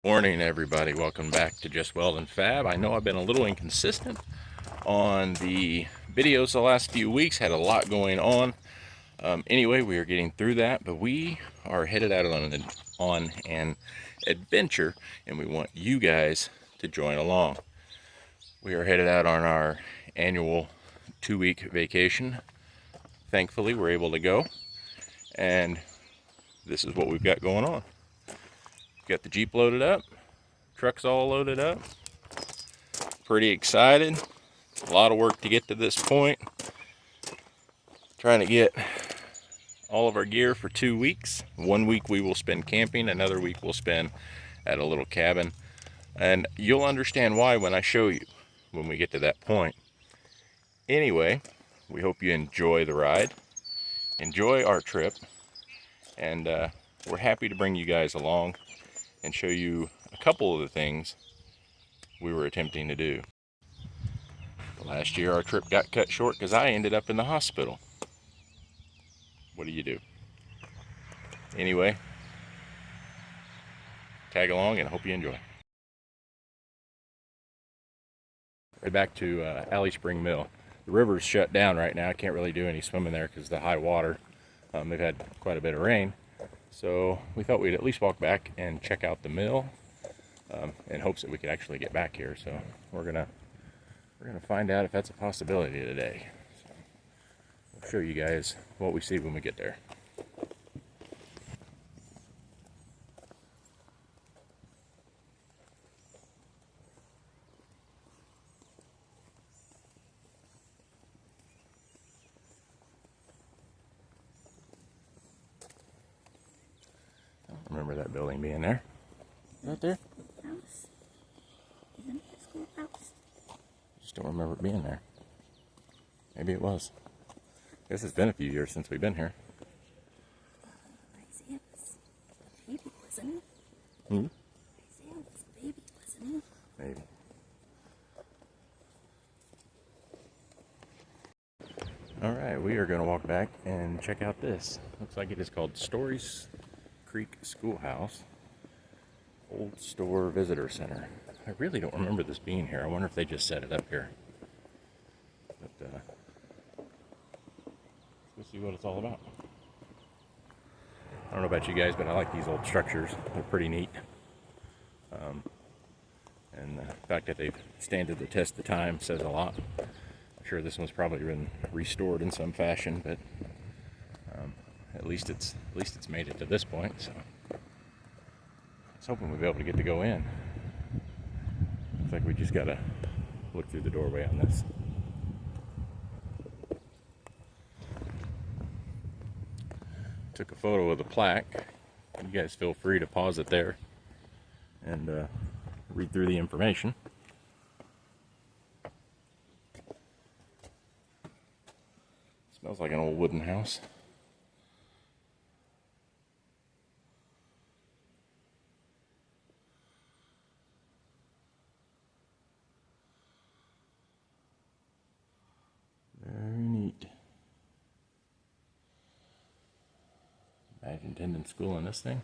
Morning everybody, welcome back to Just Weld and Fab. I know I've been a little inconsistent on the videos the last few weeks, had a lot going on. Anyway, we are getting through that, but we are headed out on an adventure and we want you guys to join along. We are headed out on our annual 2-week vacation. Thankfully, we're able to go, and this is what we've got going on. Got the Jeep loaded up, truck's all loaded up. Pretty excited. A lot of work to get to this point. Trying to get all of our gear for 2 weeks. 1 week we will spend camping, another week we'll spend at a little cabin. And you'll understand why when I show you when we get to that point. Anyway, we hope you enjoy the ride, enjoy our trip, and we're happy to bring you guys along and show you a couple of the things we were attempting to do. Last year our trip got cut short because I ended up in the hospital. What do you do? Anyway, tag along and I hope you enjoy. Right back to Alley Spring Mill. The river's shut down right now. I can't really do any swimming there because of the high water. They've had quite a bit of rain. So we thought we'd at least walk back and check out the mill in hopes that we could actually get back here. So we're gonna find out if that's a possibility today. So we'll show you guys what we see when we get there. Remember that building being there? Right there? House. Isn't it a schoolhouse? Just don't remember it being there. Maybe it was. I guess it's been a few years since we've been here. Isaiah was a baby, wasn't it? Hmm? Isaiah was a baby, wasn't it? Maybe. Alright, we are going to walk back and check out this. Looks like it is called Stories Creek Schoolhouse. Old Store Visitor Center. I really don't remember this being here. I wonder if they just set it up here. But, let's see what it's all about. I don't know about you guys, but I like these old structures. They're pretty neat. And the fact that they've standed the test of time says a lot. I'm sure this one's probably been restored in some fashion, but at least it's made it to this point. So I was hoping we'd be able to get to go in. Looks like we just gotta look through the doorway on this. Took a photo of the plaque. You guys feel free to pause it there and read through the information. Smells like an old wooden house. Very neat. Imagine attending school in this thing.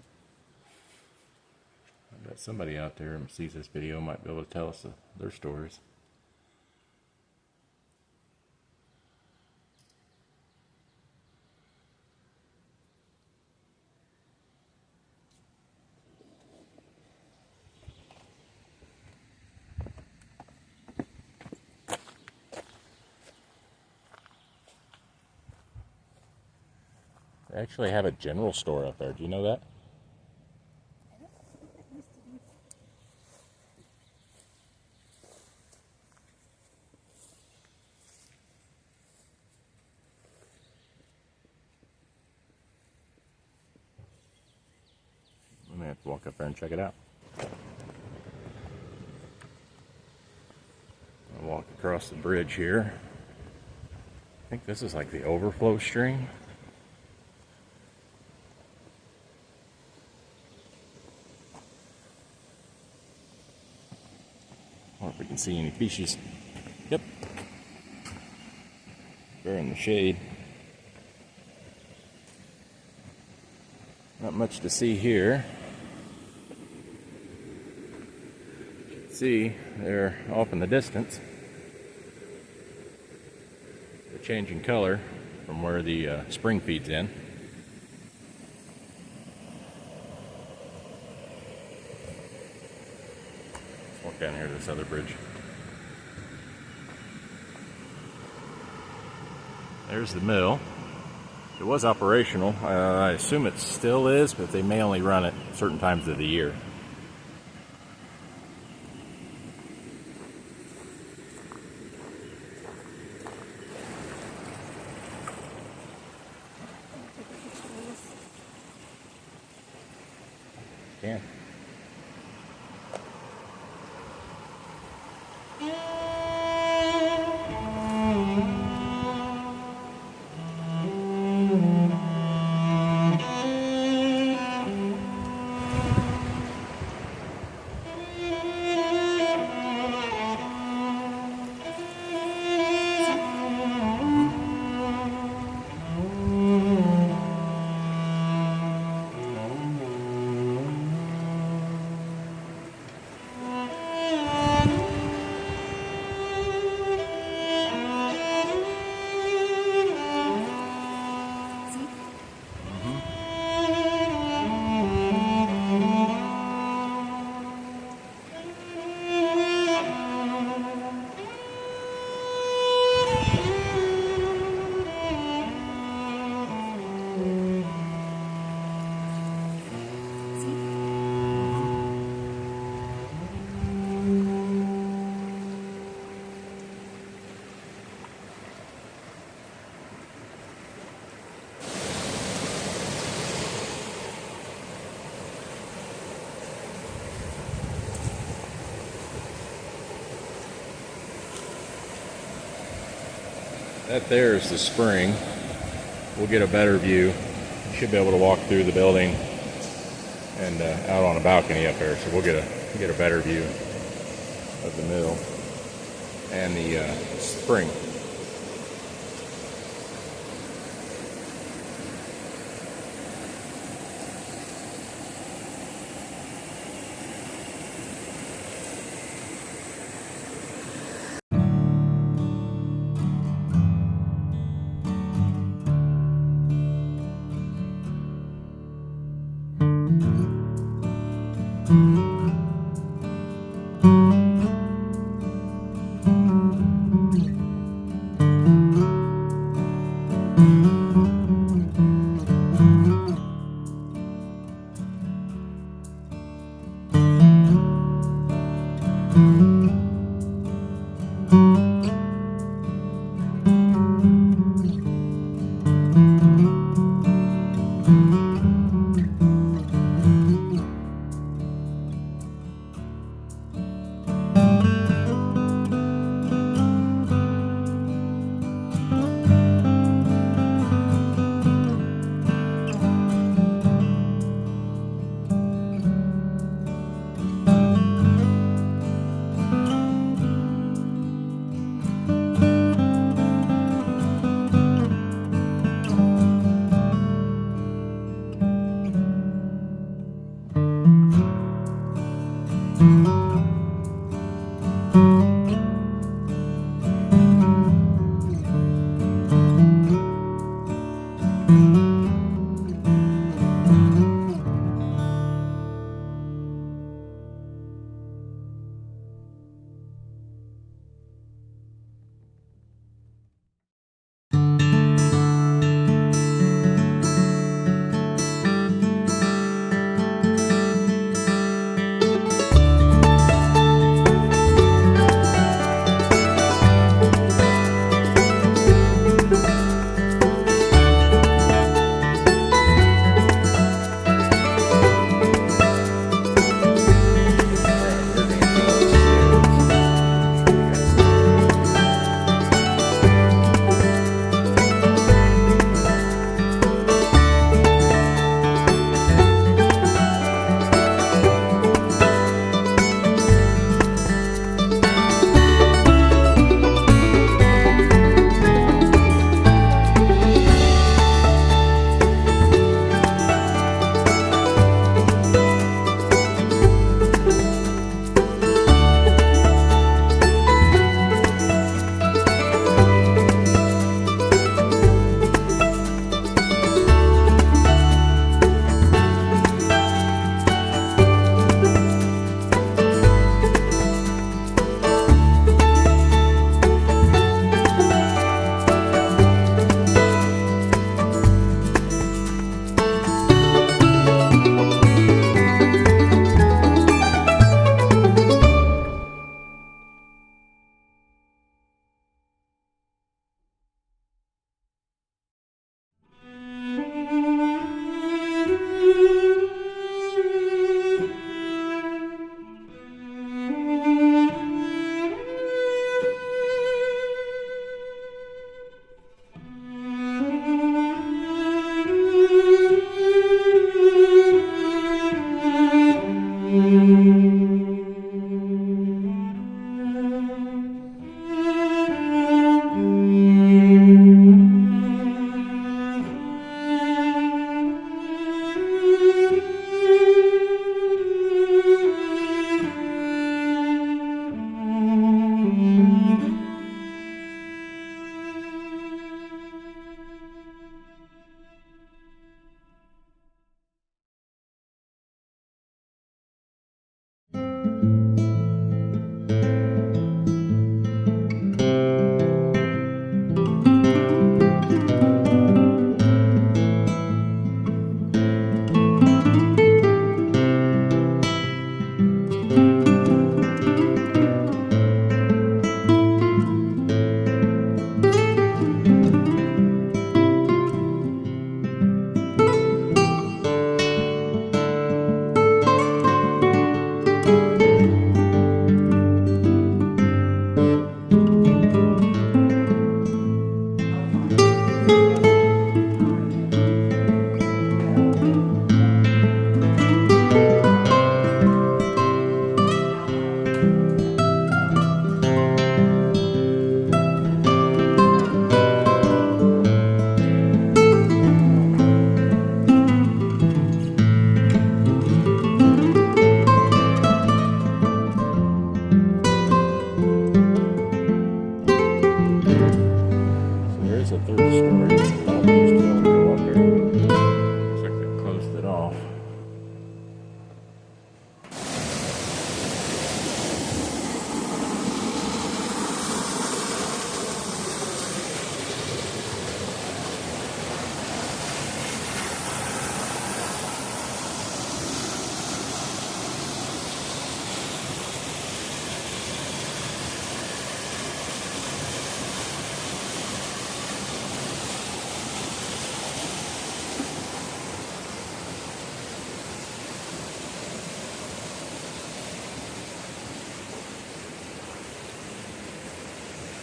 I bet somebody out there who sees this video might be able to tell us their stories. They actually have a general store up there. Do you know that? We may have to walk up there and check it out. I'll walk across the bridge here. I think this is like the overflow stream. I wonder if we can see any fishes. Yep. They're in the shade. Not much to see here. see there off in the distance, the changing color from where the spring feeds in. Let's walk down here to this other bridge. There's the mill. It was operational. I assume it still is, but they may only run it certain times of the year. Yeah. That there is the spring. We'll get a better view. You should be able to walk through the building and out on a balcony up there, so we'll get a better view of the mill and the spring.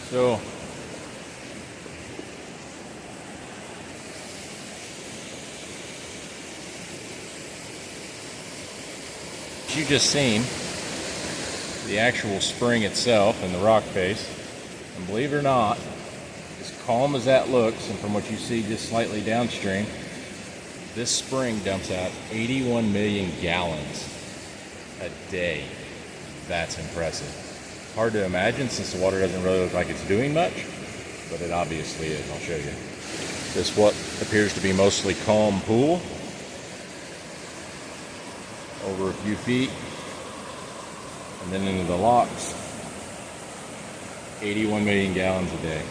So you just seen the actual spring itself and the rock face, and believe it or not, as calm as that looks, and from what you see just slightly downstream, this spring dumps out 81 million gallons a day. That's impressive. Hard to imagine since the water doesn't really look like it's doing much, but it obviously is. I'll show you. This what appears to be mostly calm pool, over a few feet, and then into the locks, 81 million gallons a day.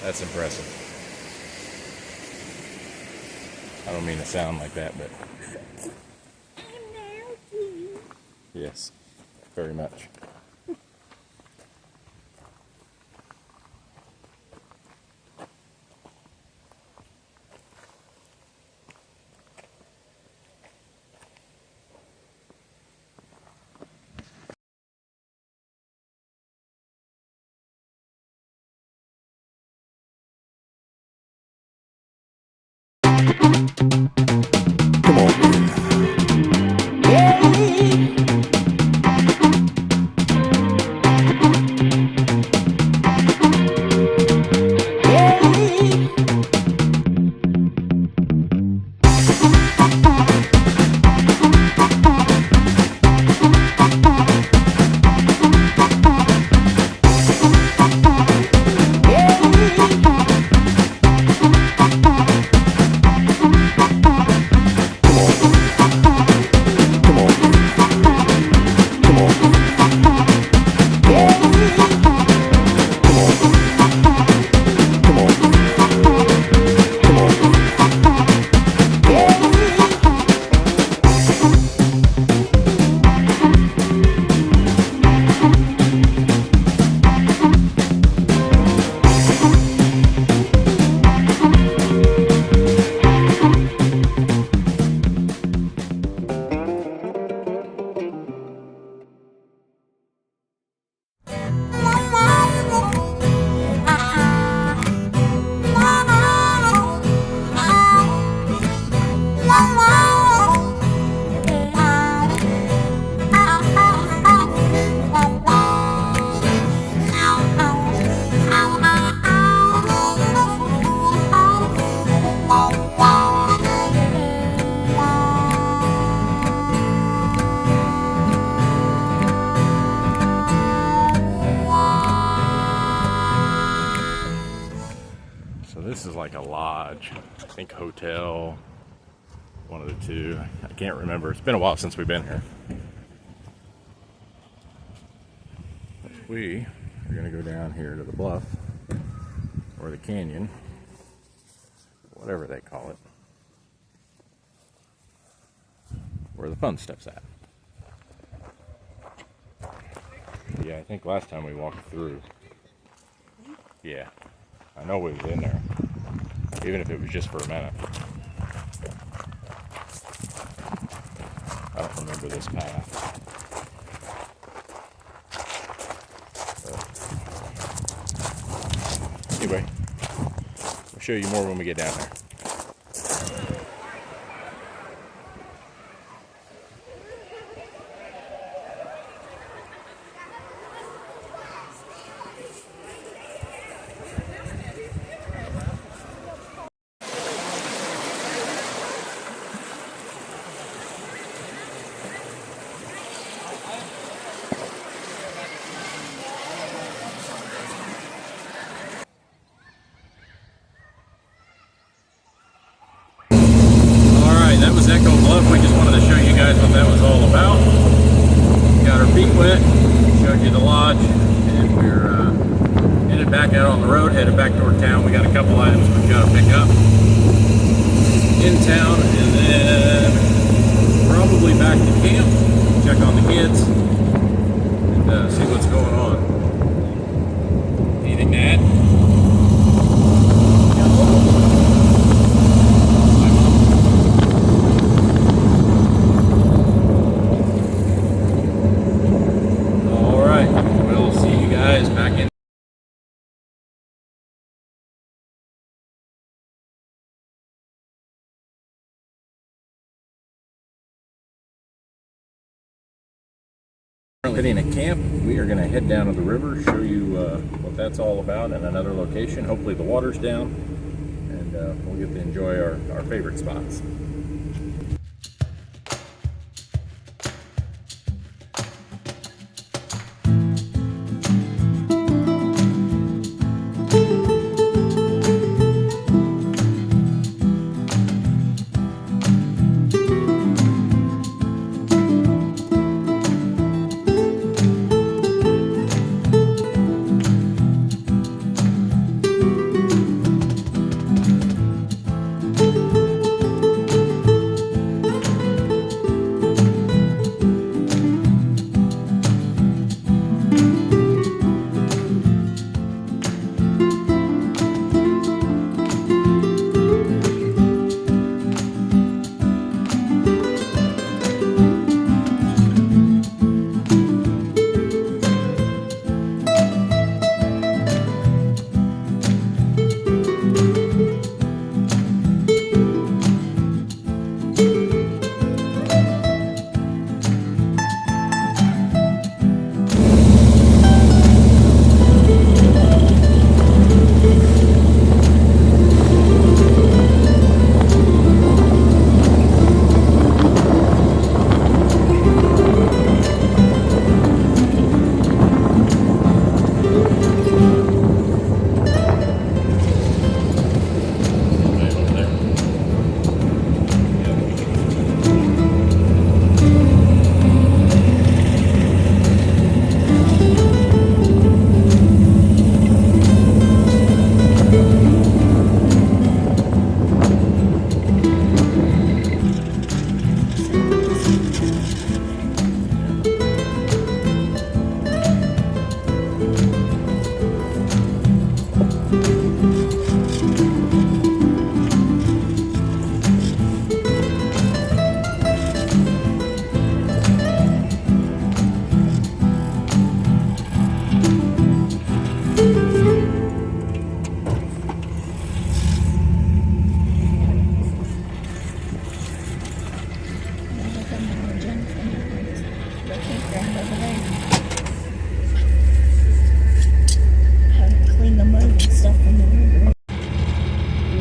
That's impressive. I don't mean to sound like that, but yes, very much. Come on. This is like a lodge, I think hotel, one of the two. I can't remember. It's been a while since we've been here. We are going to go down here to the bluff, or the canyon, whatever they call it, where the fun stuff's at. Yeah, I think last time we walked through, yeah, I know we was in there, even if it was just for a minute. I don't remember this path. But anyway, I'll show you more when we get down there. That was Echo Bluff. We just wanted to show you guys what that was all about. Got our feet wet, showed you the lodge, and we're headed back out on the road, headed back toward town. We got a couple items we've got to pick up in town, and then probably back to camp, check on the kids, and see what's going on. Anything to add? finally hitting a camp. We are going to head down to the river, show you what that's all about in another location. Hopefully the water's down, and we'll get to enjoy our favorite spots.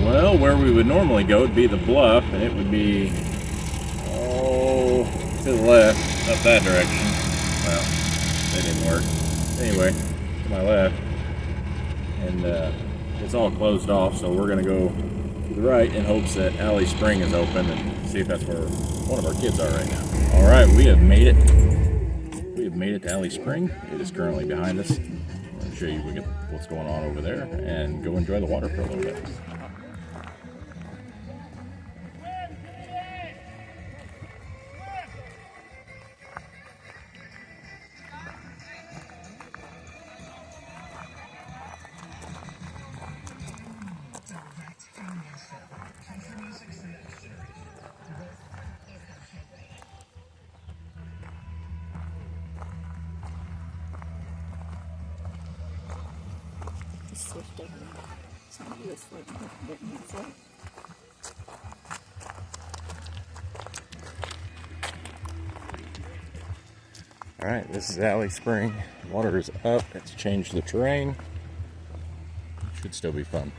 Well, where we would normally go would be the bluff, and it would be to the left, up that direction. Well, that didn't work. Anyway, to my left, and it's all closed off, so we're gonna go to the right in hopes that Alley Spring is open and see if that's where one of our kids are right now. All right, we have made it. We have made it to Alley Spring. It is currently behind us. I'm gonna show you what's going on over there and go enjoy the water for a little bit. Swift over there. Somebody was floating a bit in the float. All right, this is Alley Spring. Water is up. It's changed the terrain. Should still be fun.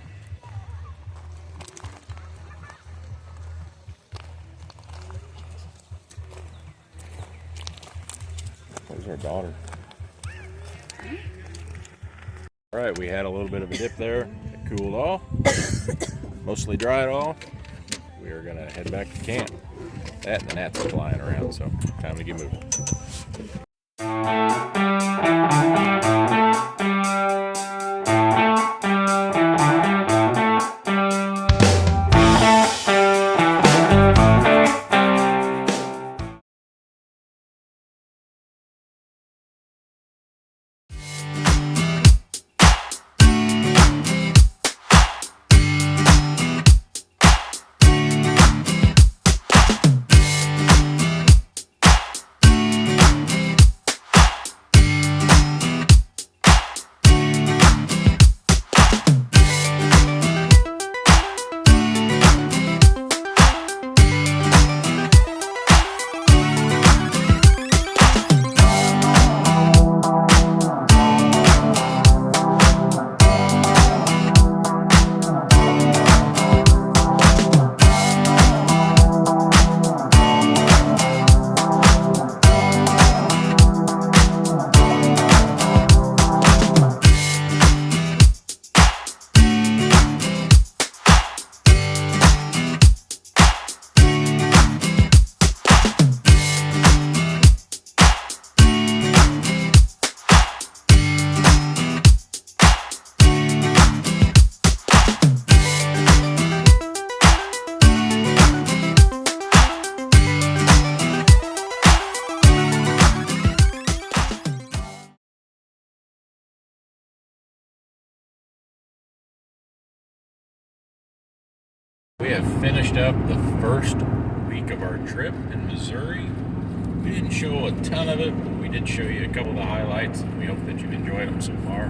There's our daughter. All right, we had a little bit of a dip there. It cooled off. Mostly dried off. We are gonna head back to camp. That and the gnats are flying around, so time to get moving. We have finished up the first week of our trip in Missouri. We didn't show a ton of it, but we did show you a couple of the highlights. We hope that you've enjoyed them so far.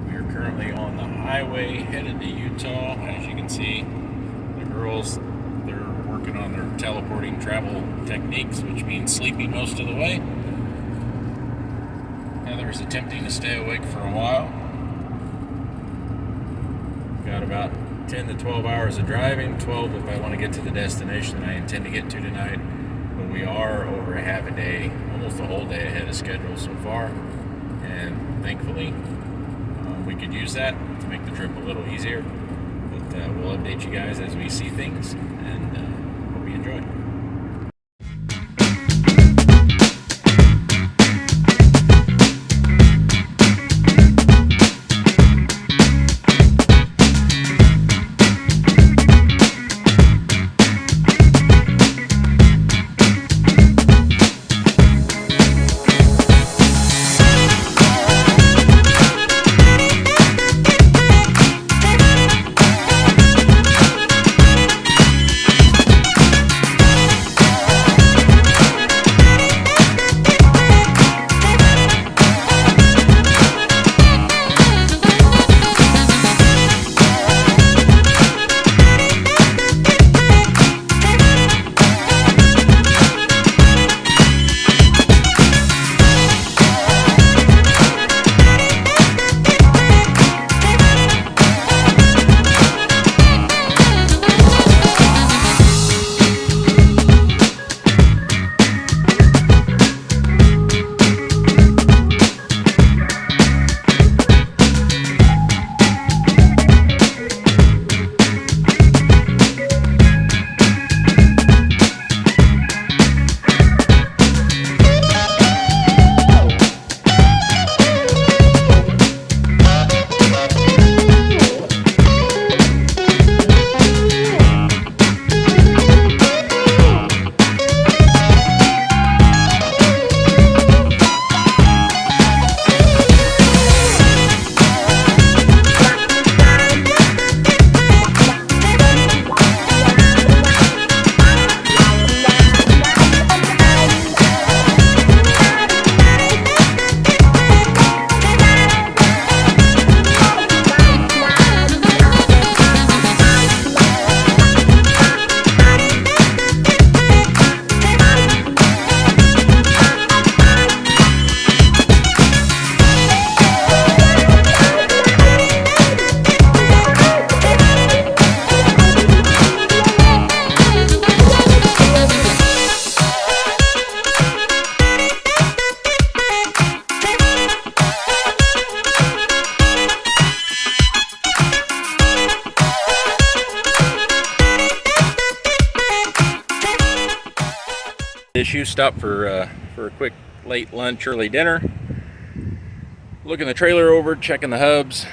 We are currently on the highway headed to Utah. As you can see, the girls, they're working on their teleporting travel techniques, which means sleeping most of the way. Heather is attempting to stay awake for a while. Got about 10 to 12 hours of driving, 12 if I want to get to the destination that I intend to get to tonight. But we are over a half a day, almost a whole day ahead of schedule so far. And thankfully, we could use that to make the trip a little easier. But we'll update you guys as we see things, and hope you enjoy. Issue, stopped for a quick late lunch, early dinner. Looking the trailer over, checking the hubs.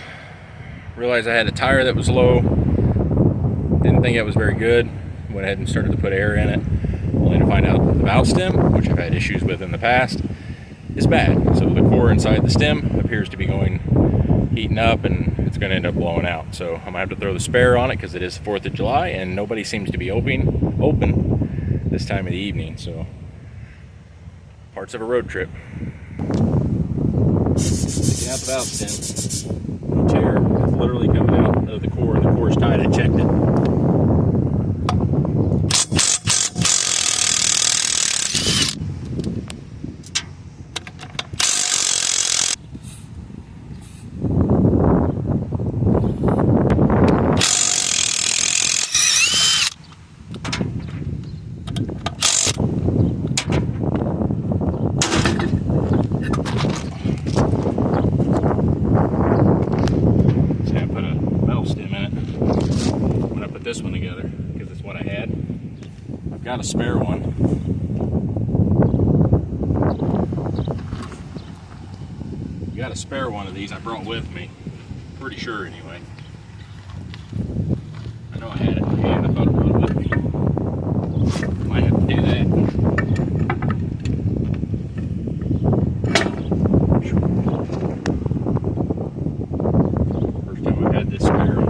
Realized I had a tire that was low. Didn't think it was very good. Went ahead and started to put air in it, only to find out the valve stem, which I've had issues with in the past, is bad. So the core inside the stem appears to be heating up, and it's going to end up blowing out. So I'm going to have to throw the spare on it because it is the 4th of July and nobody seems to be open this time of the evening. So parts of a road trip. Taking out the valve stem. No tear. It's literally coming out of the core, and the core's tight. I checked it. This one together because it's what I had. I've got a spare one. Got a spare one of these I brought with me. Pretty sure anyway. I know I had it in hand. I thought it was with me. Might have to do that. First time I've had this spare.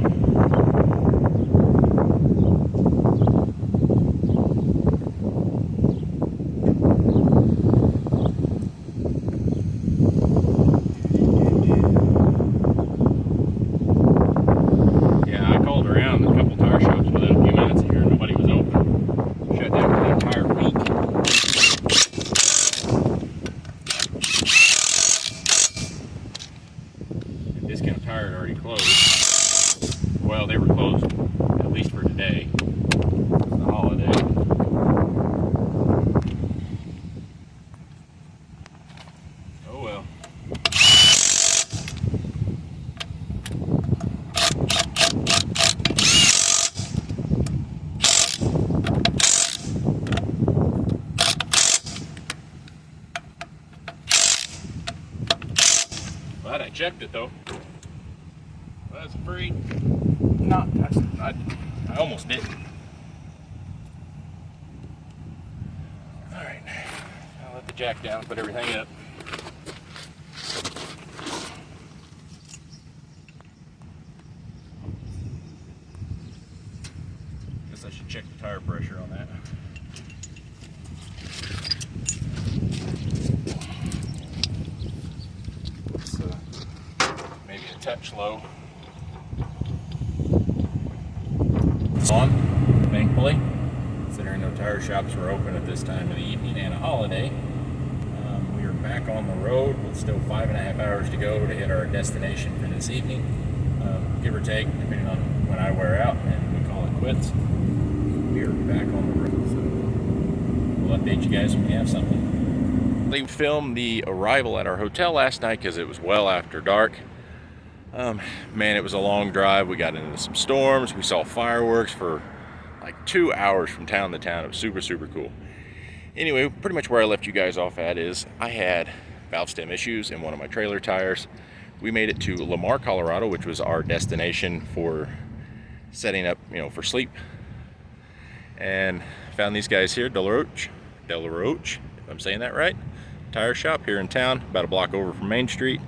tire had already closed. Well, they were closed, at least for today. It's the holiday. Oh well. Glad I checked it though. That's free. I almost didn't. Alright, I'll let the jack down, put everything up. Guess I should check the tire pressure on that. It's maybe a touch low. It's on, thankfully, considering no tire shops were open at this time of the evening and a holiday. We are back on the road with still 5.5 hours to go to hit our destination for this evening. Give or take, depending on when I wear out and we call it quits. We are back on the road, so we'll update you guys when we have something. We filmed the arrival at our hotel last night because it was well after dark. Man, it was a long drive. We got into some storms. We saw fireworks for like 2 hours from town to town. It was super, super cool. Anyway, pretty much where I left you guys off at is I had valve stem issues in one of my trailer tires. We made it to Lamar, Colorado, which was our destination for setting up, for sleep. And found these guys here, Del Roche, if I'm saying that right, tire shop here in town, about a block over from Main Street.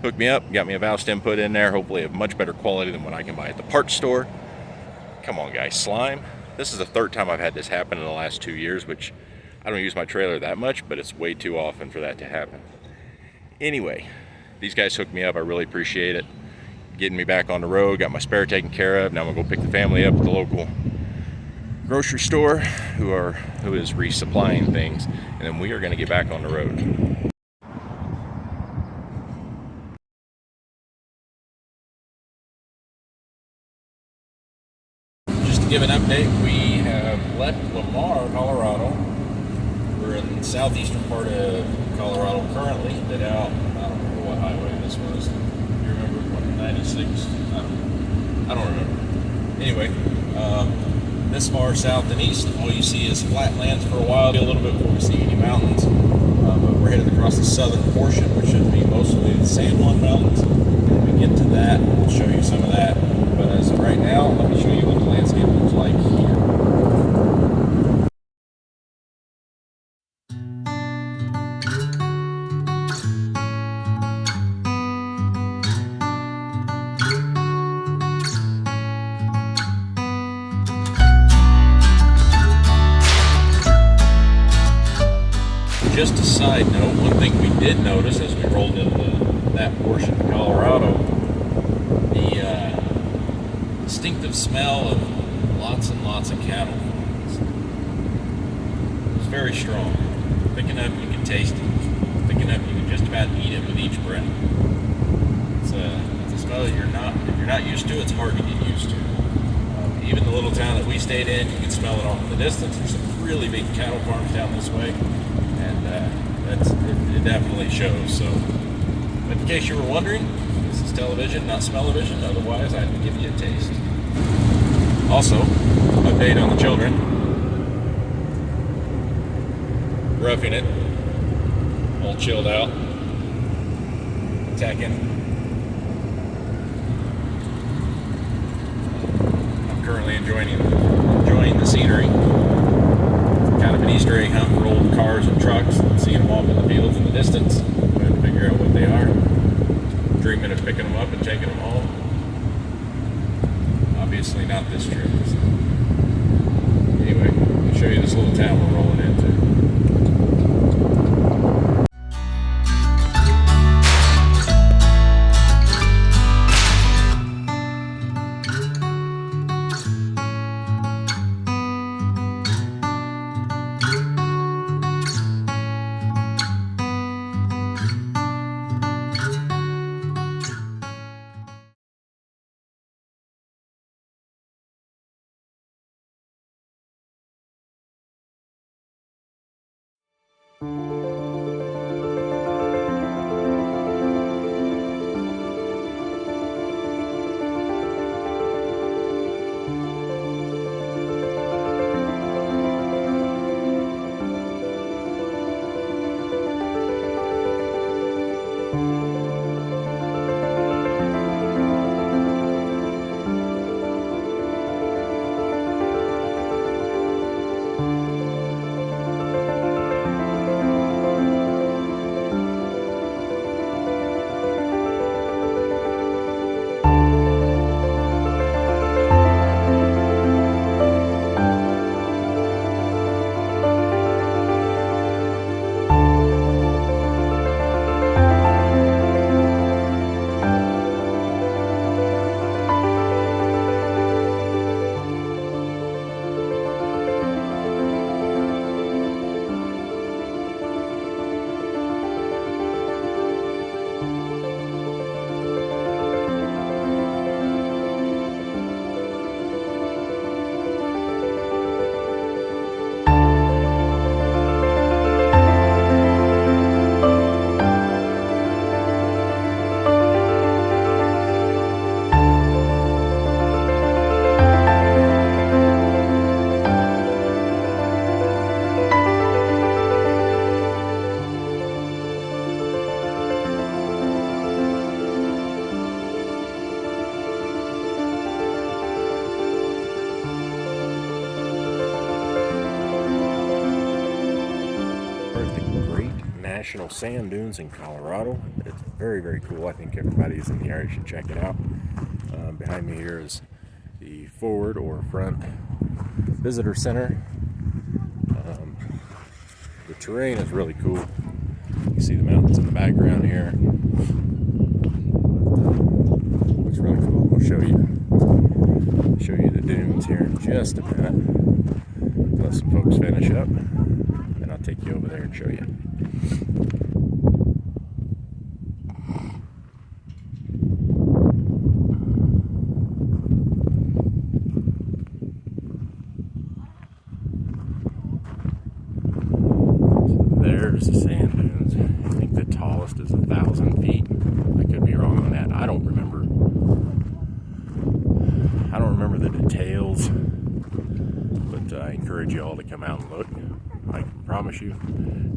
Hooked me up, got me a valve stem put in there, hopefully of much better quality than what I can buy at the parts store. Come on guys, slime. This is the third time I've had this happen in the last 2 years, which I don't use my trailer that much, but it's way too often for that to happen. Anyway, these guys hooked me up. I really appreciate it. Getting me back on the road, got my spare taken care of. Now I'm gonna go pick the family up at the local grocery store who is resupplying things, and then we are gonna get back on the road. To give an update, we have left Lamar, Colorado. We're in the southeastern part of Colorado currently, headed out, I don't remember what highway this was. You remember what, 96? I don't remember. Anyway, this far south and east, all you see is flatlands for a while, a little bit before we see any mountains. But we're headed across the southern portion, which should be mostly the San Juan Mountains. When we get to that, we'll show you some of that. But as of right now, let me show you what the landscape looks like here. Just a side note, one thing we did notice as we rolled into that portion of Colorado, the distinctive smell of lots and lots of cattle farms. It's very strong. Thick enough you can taste it. Thick enough you can just about eat it with each breath. It's a smell that if you're not used to, it's hard to get used to. Even the little town that we stayed in, you can smell it off in the distance. There's some really big cattle farms down this way. It definitely shows. So, but in case you were wondering, this is television, not smell-o-vision. Otherwise, I'd give you a taste. Also, update on the children. Roughing it, all chilled out, attacking. I'm currently enjoying the scenery. Kind of an Easter egg hunt for old cars and trucks, seeing them off in the fields in the distance, trying to figure out what they are. Dreaming of picking them up and taking them home. Obviously not this trip. So. Anyway, I'll show you this little town we're rolling into. National Sand Dunes in Colorado. It's very, very cool. I think everybody who's in the area should check it out. Behind me here is the forward or front visitor center. The terrain is really cool. You see the mountains in the background here. Looks really cool. We'll show you the dunes here in just a minute. Let some folks finish up, and I'll take you over there and show you. There's the sand dunes. I think the tallest is 1,000 feet. I could be wrong on that. I don't remember the details, but I encourage you all to come out and look. I can promise you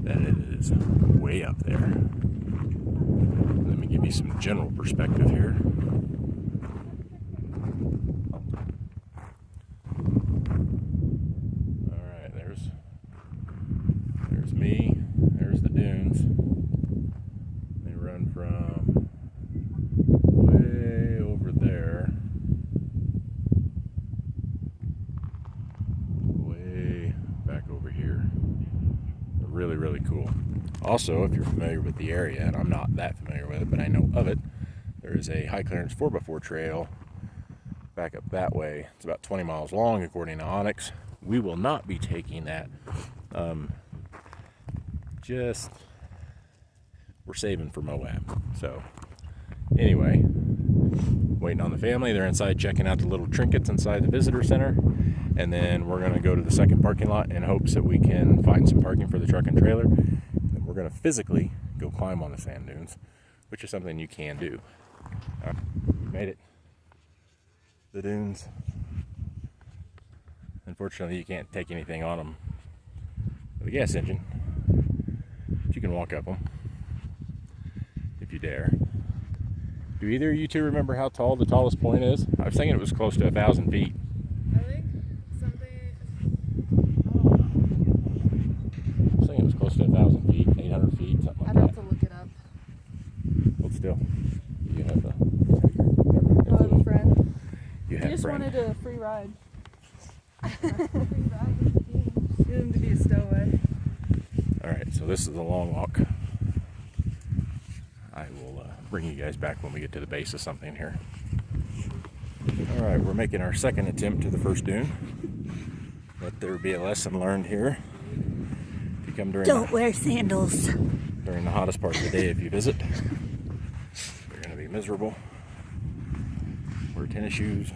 that it is way up there. Let me give you some general perspective here. Alright, there's me. There's the dunes. They run from way over there way back over here. They're really, really cool. Also, if you're familiar with the area, and I'm not that familiar with it, but I know of it, there is a high clearance 4x4 trail back up that way. It's about 20 miles long according to Onyx. We will not be taking that. We're saving for Moab. So anyway, waiting on the family. They're inside checking out the little trinkets inside the visitor center, and then we're going to go to the second parking lot in hopes that we can find some parking for the truck and trailer. And we're going to physically go climb on the sand dunes, which is something you can do. Made it. The dunes. Unfortunately, you can't take anything on them with a gas engine. But you can walk up them if you dare. Do either of you two remember how tall the tallest point is? I was thinking it was close to 1,000 feet. I think something. I was thinking it was close to 1,000 feet, 800 feet, something like I'd that. have to look it up. Hold still. You have a. I have a friend. You He have just a friend. wanted a free ride. Free ride. Need him to be a stowaway. All right, so this is a long walk. I will bring you guys back when we get to the base of something here. All right, we're making our second attempt to the first dune. Let there be a lesson learned here. If you come Don't wear sandals. during the hottest part of the day, if you visit, you're going to be miserable. Wear tennis shoes,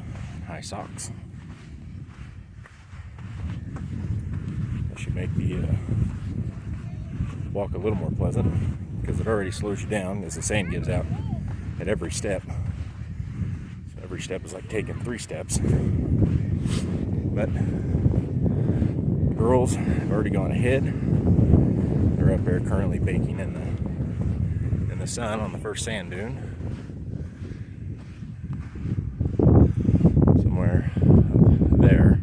high socks. That should make the walk a little more pleasant, because it already slows you down as the sand gives out at every step. So every step is like taking 3 steps. But the girls have already gone ahead. They're up there currently baking in the sun on the first sand dune. Somewhere up there.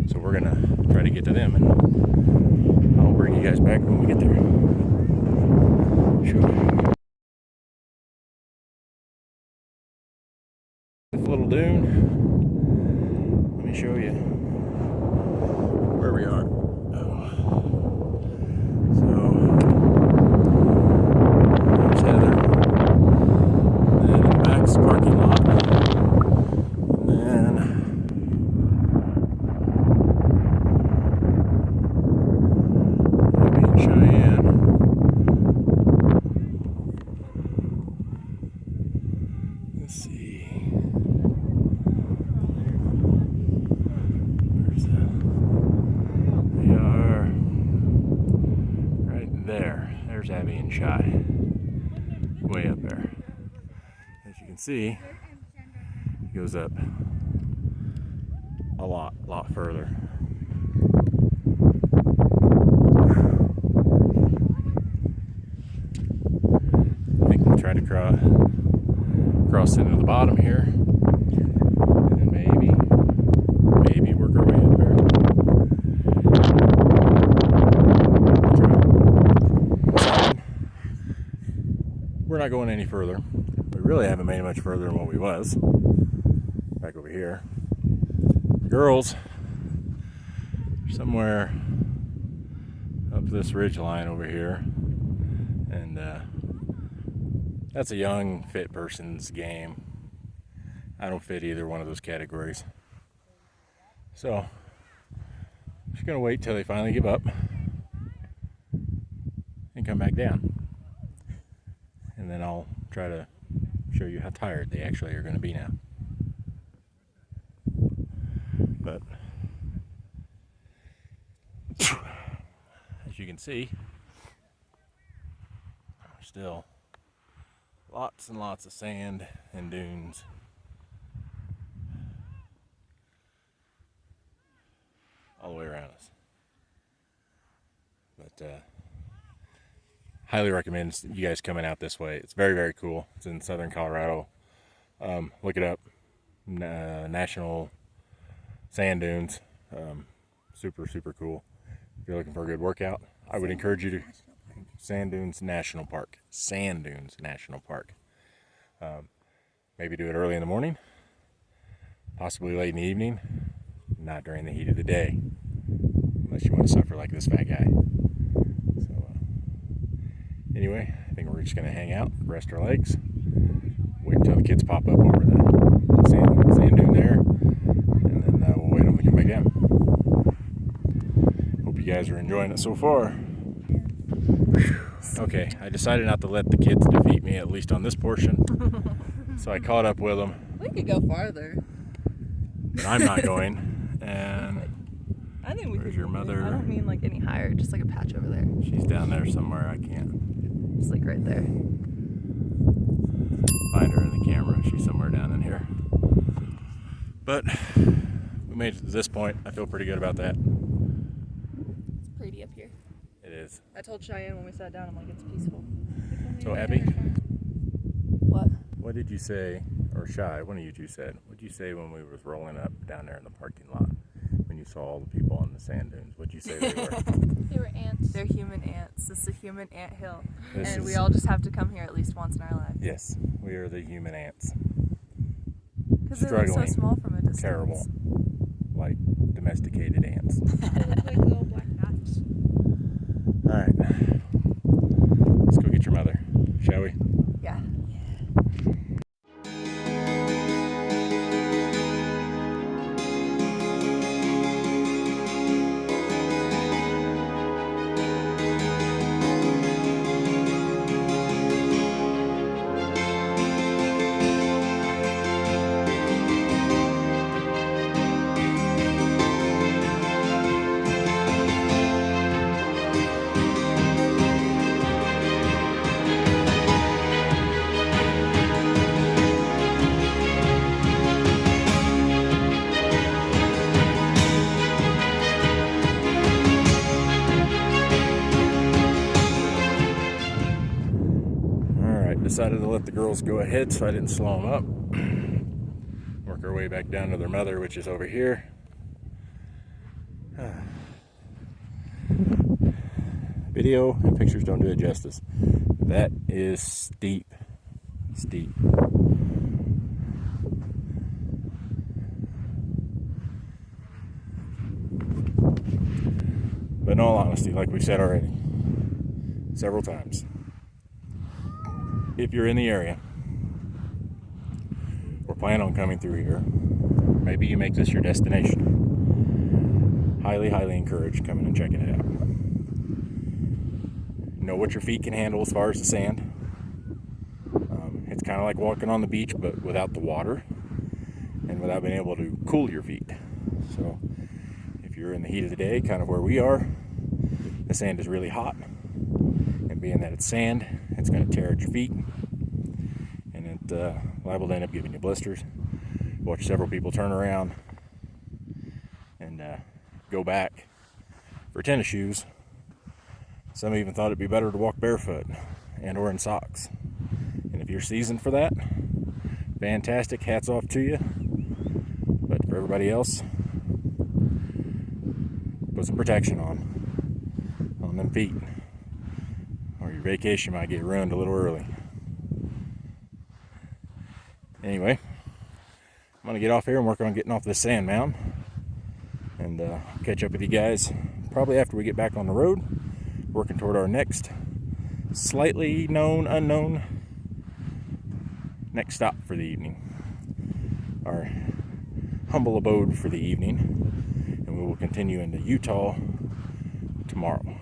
So we're gonna try to get to them, and I'll bring you guys back when we get there. Sure. This little dune, let me show you where we are. So, there's Heather, and then in the back's the parking lot, and then Abby and Cheyenne. Let's see. They are right there. There's Abby and Shy. Way up there. As you can see, it goes up a lot further. I think we'll try to cross into the bottom here, and then maybe work our way up there. we're not going any further. We really haven't made much further than what we was. Back over here. The girls are somewhere up this ridge line over here. And that's a young, fit person's game. I don't fit either one of those categories. So, I'm just gonna wait till they finally give up and come back down. And then I'll try to show you how tired they actually are gonna be now. But, as you can see, still lots and lots of sand and dunes. All the way around us. But highly recommend you guys coming out this way. It's very, very cool. It's in southern Colorado. Look it up. National Sand Dunes. Super, super cool. If you're looking for a good workout, I would encourage you to Sand Dunes National Park. Sand Dunes National Park. Maybe do it early in the morning, possibly late in the evening, not during the heat of the day, unless you want to suffer like this fat guy. So anyway, I think we're just going to hang out, rest our legs, wait until the kids pop up over the sand dune there, and then we'll wait on them to come back down. Hope you guys are enjoying it so far. Okay, I decided not to let the kids defeat me, at least on this portion. So I caught up with them. We could go farther. But I'm not going. And I think we where's could. your mother? I don't mean like any higher, just like a patch over there. She's down there somewhere. I can't Just like right there. find her in the camera. She's somewhere down in here. But we made it to this point. I feel pretty good about that. It's pretty up here. It is. I told Cheyenne when we sat down, I'm like, it's peaceful. So Abby, What? what did you say, or Shy, one of you two said, what did you say when we was rolling up down there in the parking lot when you saw all the people on the sand dunes? What did you say they were? They were ants. They're human ants. This is a human ant hill. This And is- we all just have to come here at least once in our life. Yes, we are the human ants. Because they look so Struggling. small from a distance. Terrible. Like domesticated ants. They look like little black dots. Alright. Let's go get your mother, shall we? Yeah. Decided to let the girls go ahead so I didn't slow them up. Work our way back down to their mother, which is over here. Video and pictures don't do it justice. That is steep. Steep. But in all honesty, like we've said already, several times, if you're in the area or plan on coming through here, maybe you make this your destination. Highly, highly encourage coming and checking it out. Know what your feet can handle as far as the sand. It's kind of like walking on the beach, but without the water and without being able to cool your feet. So if you're in the heat of the day, kind of where we are, the sand is really hot. And being that it's sand, it's going to tear at your feet. And it liable to end up giving you blisters. Watch several people turn around and go back for tennis shoes. Some even thought it'd be better to walk barefoot and or in socks. And if you're seasoned for that, fantastic, hats off to you. But for everybody else, put some protection on them feet, or your vacation might get ruined a little early. Anyway, I'm going to get off here and work on getting off this sand mound. And catch up with you guys probably after we get back on the road, working toward our next slightly unknown next stop for the evening. Our humble abode for the evening. And we will continue into Utah tomorrow.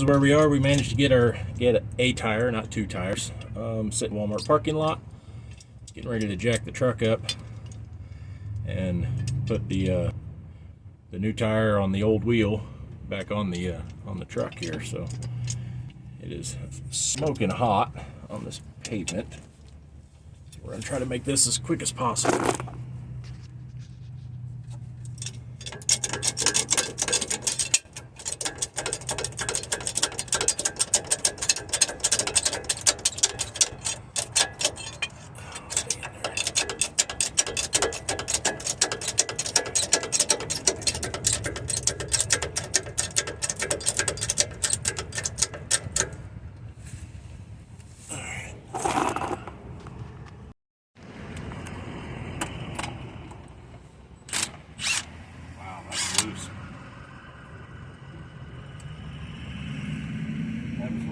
Where we are, we managed to get a tire, not two tires. Sitting in Walmart parking lot, getting ready to jack the truck up and put the new tire on the old wheel back on the truck here. So it is smoking hot on this pavement. We're gonna try to make this as quick as possible.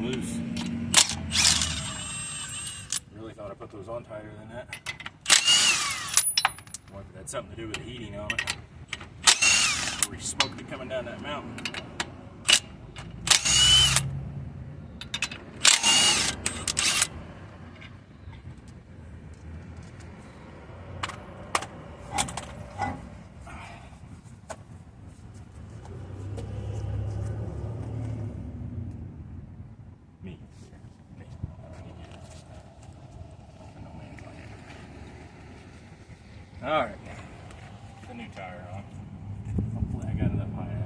Loose. Really thought I put those on tighter than that. Wonder if it had something to do with the heating on it. We smoked it coming down that mountain. All right, the new tire on. Hopefully I got it up high enough.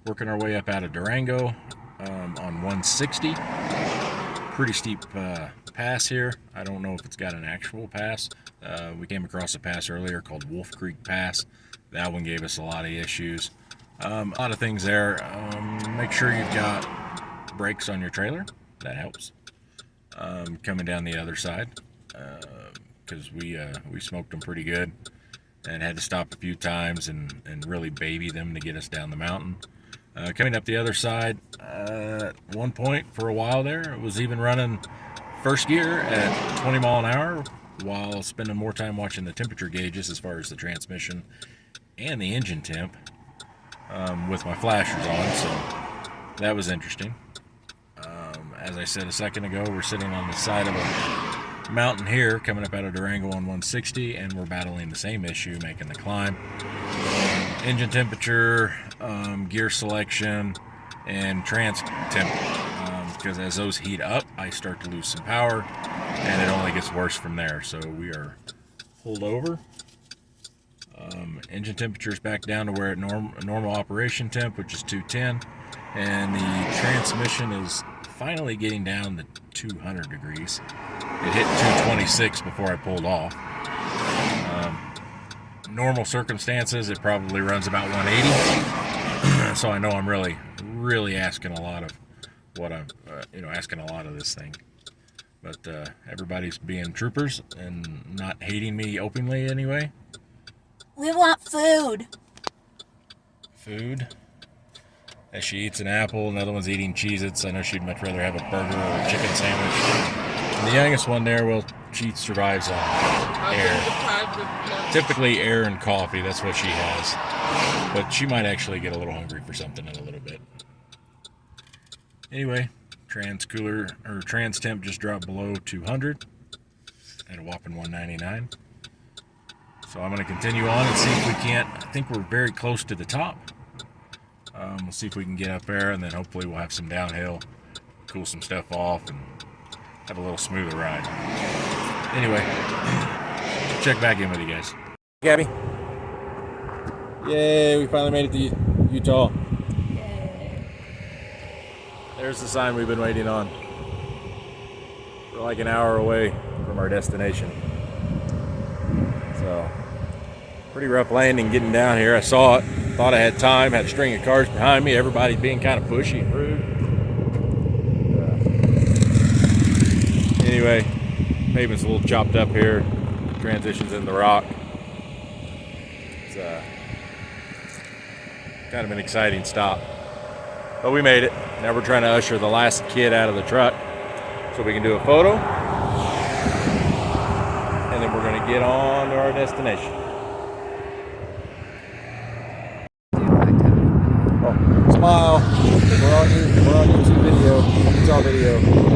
Working our way up out of Durango on 160. Pretty steep pass here. I don't know if it's got an actual pass. We came across a pass earlier called Wolf Creek Pass. That one gave us a lot of issues. A lot of things there. Make sure you've got brakes on your trailer. That helps. Coming down the other side, because we smoked them pretty good and had to stop a few times and really baby them to get us down the mountain. Coming up the other side, at one point for a while there, it was even running first gear at 20 mile an hour while spending more time watching the temperature gauges as far as the transmission and the engine temp with my flashers on, so that was interesting. As I said a second ago, we're sitting on the side of a mountain here coming up out of Durango on 160, and we're battling the same issue making the climb. Engine temperature, gear selection, and trans temp, because as those heat up, I start to lose some power, and it only gets worse from there. So we are pulled over. Engine temperature's back down to where at normal operation temp, which is 210, and the transmission is finally getting down to 200 degrees. It hit 226 before I pulled off. Normal circumstances, it probably runs about 180. So I know I'm really asking a lot of what I'm, asking a lot of this thing. But everybody's being troopers and not hating me openly anyway. We want food. Food. As she eats an apple, another one's eating Cheez-Its. I know she'd much rather have a burger or a chicken sandwich. And the youngest one there, well, she survives on air. Typically air and coffee, that's what she has. But she might actually get a little hungry for something in a little bit. Anyway, trans temp just dropped below 200 at a whopping 199. So I'm going to continue on and see if we can't. I think we're very close to the top. We'll see if we can get up there, and then hopefully we'll have some downhill, cool some stuff off, and have a little smoother ride. Anyway, check back in with you guys. Gabby. Yay, we finally made it to Utah. Yay. There's the sign we've been waiting on. We're like an hour away from our destination. So, pretty rough landing getting down here. I saw it, thought I had time, had a string of cars behind me, everybody being kind of pushy and rude. Anyway, pavement's a little chopped up here, transitions in the rock. It's kind of an exciting stop. But we made it. Now we're trying to usher the last kid out of the truck so we can do a photo. And then we're going to get on to our destination. Oh, smile. We're on YouTube video. Utah video.